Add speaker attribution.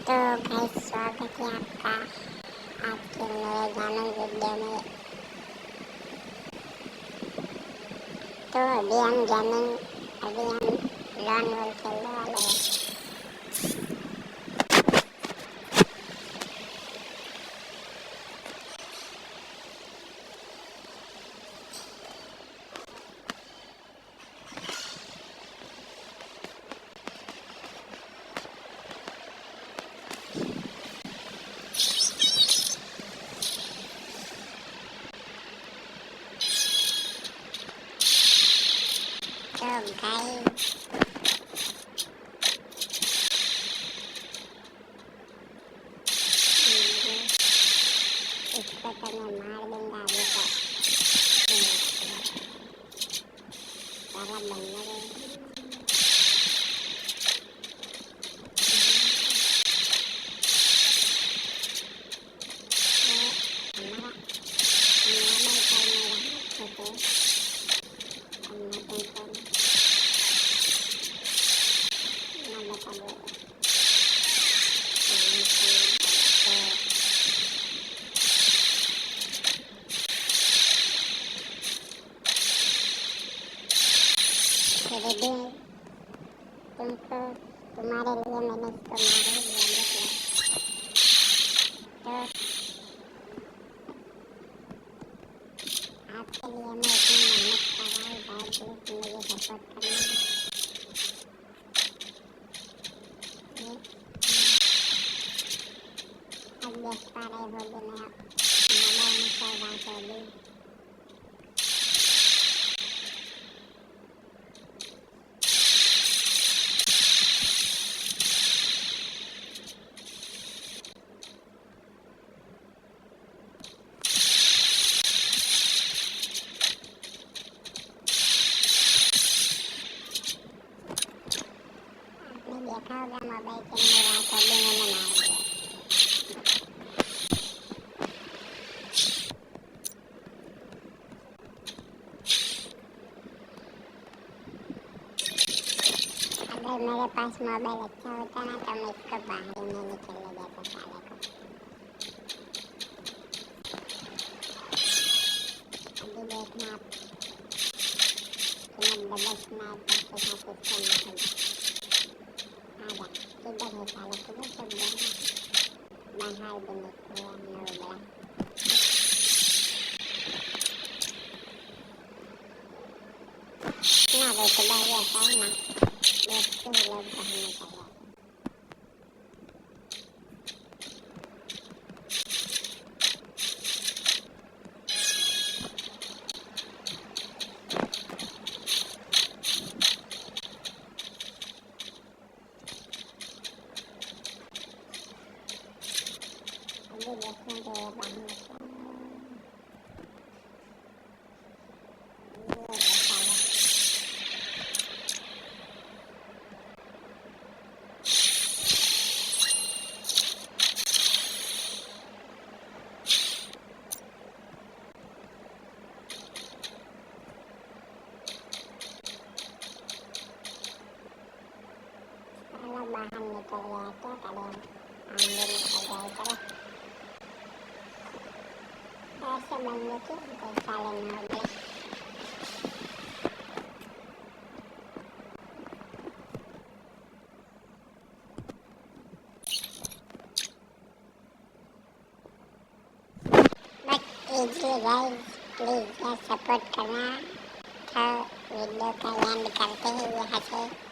Speaker 1: तो गाइस स्वागत है आपका आज के मेरे गेमिंग वीडियो में। तो अभी हम लॉन वॉल खेलने वाले हैं। तो गाइस इसको तो मैं मार दूंगा अभी तो। सारा बंदर है। रेडी तुमको तुम्हारे लिए मैंने इसको मार ही दिया। तो आपके लिए मैं इतनी मेहनत कर रहा हूँ, बहुत प्लीज मुझे सपोर्ट करना। अब देख पा रहे होगे मैं मोबाइल में चल रहा तो अभी देखा होगा मोबाइल के मेरा तो भी मैंने मार दिया। अगर मेरे पास मोबाइल अच्छा होता ना तो मैं इसको बाहर में निकल ले जाता साले को। अभी देखना आप तुम्हें डबल स्नाइपर के साथ इसको निकल आजा। किधर है साले, किधर चल गया? बाहर भी निकले हो गया। ना रुतबा ही ऐसा है ना, देखते ही लोग बाहर निकल गए। अभी देखने के लिए बाहर निकला। बाहर निकल गया, क्या करें हम? आगे निकल जाए चलो। ऐसे बंदे के साले में हो गए। बट इजली गाइस प्लीज यार सपोर्ट करना। तो वीडियो का एंड करते हैं यहाँ से।